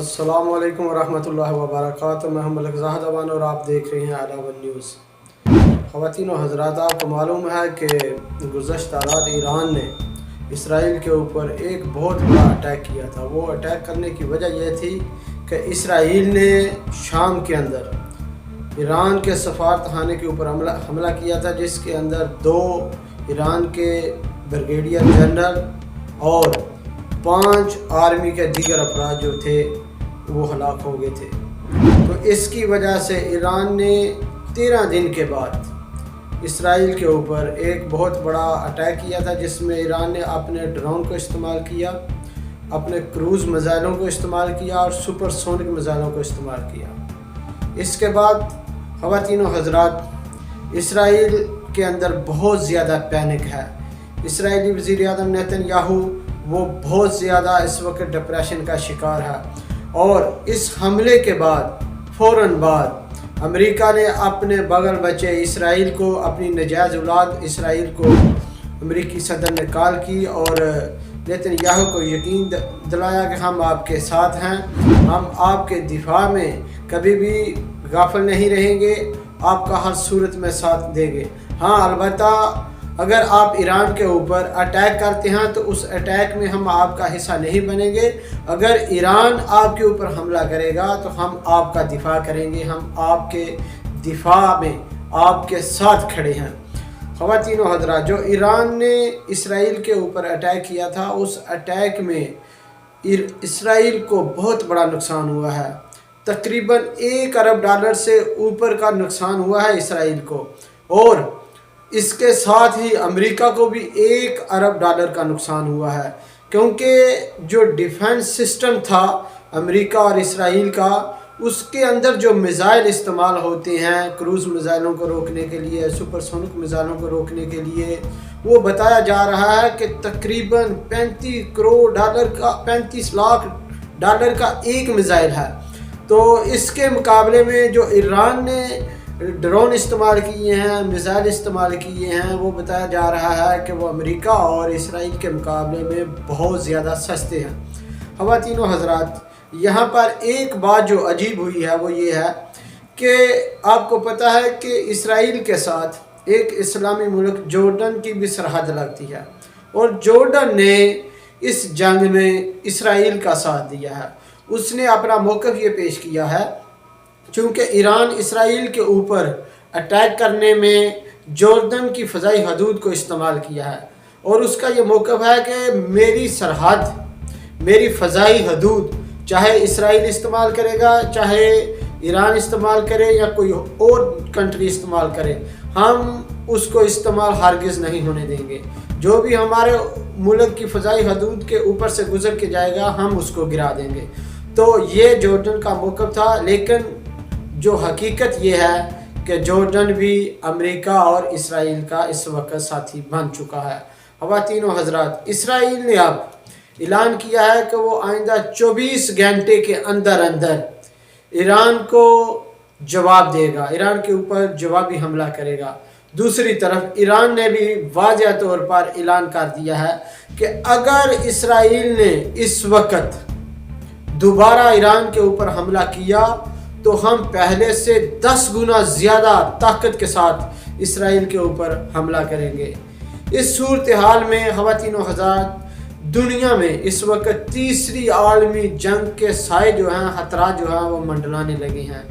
अस्सलाम वालेकुम वरहमतुल्लाहि वबरकातुहू। मैं मलिक ज़ाहिद अवान और आप देख रहे हैं अलावन न्यूज़। ख़वातीन और हज़रात, आपको मालूम है कि गुज़श्ता रात ईरान ने इसराइल के ऊपर एक बहुत बड़ा अटैक किया था। वो अटैक करने की वजह यह थी कि इसराइल ने शाम के अंदर ईरान के सफारतखाने के ऊपर हमला किया था, जिसके अंदर 2 ईरान के ब्रिगेडियर जनरल और 5 आर्मी के दीगर अफराद जो थे वो हलाक हो गए थे। तो इसकी वजह से ईरान ने 13 दिन के बाद इसराइल के ऊपर एक बहुत बड़ा अटैक किया था, जिसमें ईरान ने अपने ड्रोन को इस्तेमाल किया, अपने क्रूज़ मिज़ाइलों को इस्तेमाल किया और सुपरसोनिक मिज़ाइलों को इस्तेमाल किया। इसके बाद ख़वातीन व हज़रात, इसराइल के अंदर बहुत ज़्यादा पैनिक है। इसराइली वज़ीर आज़म नेतन्याहू वो बहुत ज़्यादा इस वक्त डिप्रेशन का शिकार है। और इस हमले के बाद फ़ौरन बाद अमेरिका ने अपने बगल बच्चे इसराइल को, अपनी नजायज़ औलाद इसराइल को अमेरिकी सदर ने कॉल की और नेतन्याहू को यकीन दिलाया कि हम आपके साथ हैं, हम आपके दिफा में कभी भी गाफिल नहीं रहेंगे, आपका हर सूरत में साथ देंगे। हाँ, अलबत्ता अगर आप ईरान के ऊपर अटैक करते हैं तो उस अटैक में हम आपका हिस्सा नहीं बनेंगे। अगर ईरान आपके ऊपर हमला करेगा तो हम आपका दिफा करेंगे, हम आपके दिफा में आपके साथ खड़े हैं। ख़वातीन व हज़रात, जो ईरान ने इसराइल के ऊपर अटैक किया था, उस अटैक में इसराइल को बहुत बड़ा नुकसान हुआ है। तकरीबन $1 अरब से ऊपर का नुकसान हुआ है इसराइल को, और इसके साथ ही अमेरिका को भी $1 अरब का नुकसान हुआ है, क्योंकि जो डिफेंस सिस्टम था अमेरिका और इसराइल का, उसके अंदर जो मिज़ाइल इस्तेमाल होते हैं क्रूज़ मिज़ाइलों को रोकने के लिए, सुपरसोनिक मिज़ाइलों को रोकने के लिए, वो बताया जा रहा है कि तकरीबन $35 लाख का एक मिज़ाइल है। तो इसके मुकाबले में जो ईरान ने ड्रोन इस्तेमाल किए हैं, मिज़ाइल इस्तेमाल किए हैं, वो बताया जा रहा है कि वो अमेरिका और इसराइल के मुकाबले में बहुत ज़्यादा सस्ते हैं। ख़वातीन व हज़रात, यहाँ पर एक बात जो अजीब हुई है वो ये है कि आपको पता है कि इसराइल के साथ एक इस्लामी मुल्क जॉर्डन की भी सरहद लगती है, और जॉर्डन ने इस जंग में इसराइल का साथ दिया है। उसने अपना मौक़िफ़ ये पेश किया है, चूँकि ईरान इसराइल के ऊपर अटैक करने में जॉर्डन की फ़ज़ाई हदूद को इस्तेमाल किया है, और उसका ये मौक़िफ़ है कि मेरी सरहद, मेरी फ़ज़ाई हदूद चाहे इसराइल इस्तेमाल करेगा, चाहे ईरान इस्तेमाल करे या कोई और कंट्री इस्तेमाल करे, हम उसको इस्तेमाल हरगिज़ नहीं होने देंगे। जो भी हमारे मुल्क की फ़ज़ाई हदूद के ऊपर से गुज़र के जाएगा, हम उसको गिरा देंगे। तो ये जॉर्डन का मौक़िफ़ था, लेकिन जो हकीकत ये है कि जॉर्डन भी अमेरिका और इसराइल का इस वक्त साथी बन चुका है। ख़वातीन व हज़रात, इसराइल ने अब ऐलान किया है कि वो आइंदा 24 घंटे के अंदर अंदर ईरान को जवाब देगा, ईरान के ऊपर जवाबी हमला करेगा। दूसरी तरफ ईरान ने भी वाज़ेह तौर पर ऐलान कर दिया है कि अगर इसराइल ने इस वक्त दोबारा ईरान के ऊपर हमला किया तो हम पहले से 10 गुना ज़्यादा ताकत के साथ इसराइल के ऊपर हमला करेंगे। इस सूरत हाल में ख़वातीन व हज़रात, दुनिया में इस वक्त तीसरी आलमी जंग के साए जो हैं, खतरा जो हैं, वो मंडलाने लगे हैं।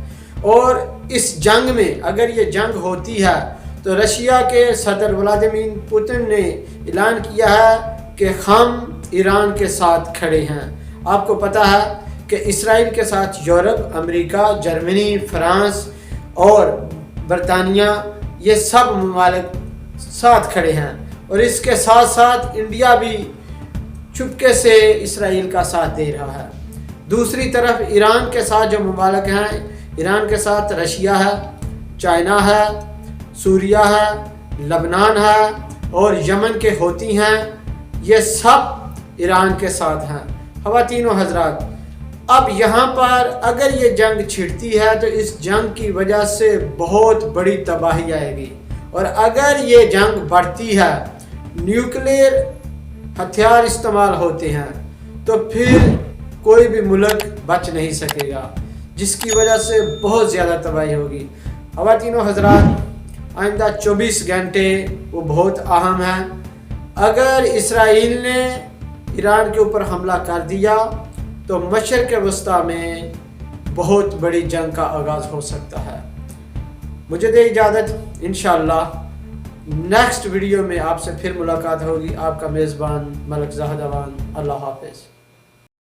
और इस जंग में अगर ये जंग होती है तो रशिया के सदर व्लादिमीर पुतिन ने ऐलान किया है कि हम ईरान के साथ खड़े हैं। आपको पता है कि इसराइल के साथ यूरोप, अमेरिका, जर्मनी, फ्रांस और बरतानिया, ये सब ममालिक साथ खड़े हैं, और इसके साथ साथ इंडिया भी चुपके से इसराइल का साथ दे रहा है। दूसरी तरफ ईरान के साथ जो ममालिक हैं, ईरान के साथ रशिया है, चाइना है, सूरिया है, लबनान है और यमन के हौती हैं, ये सब ईरान के साथ हैं। ख़वातीन व हज़रात, अब यहाँ पर अगर ये जंग छिड़ती है तो इस जंग की वजह से बहुत बड़ी तबाही आएगी, और अगर ये जंग बढ़ती है, न्यूक्लियर हथियार इस्तेमाल होते हैं, तो फिर کوئی بھی ملک بچ نہیں سکے گا، جس کی وجہ سے بہت زیادہ تباہی ہوگی۔ خواتین و حضرات، آئندہ 24 گھنٹے وہ بہت اہم ہیں۔ اگر اسرائیل نے ایران کے اوپر حملہ کر دیا تو مشرق وسطیٰ میں بہت بڑی جنگ کا آغاز ہو سکتا ہے۔ مجھے دے اجازت، انشاءاللہ نیکسٹ ویڈیو میں آپ سے پھر ملاقات ہوگی۔ آپ کا میزبان ملک زاہد اوان، اللہ حافظ۔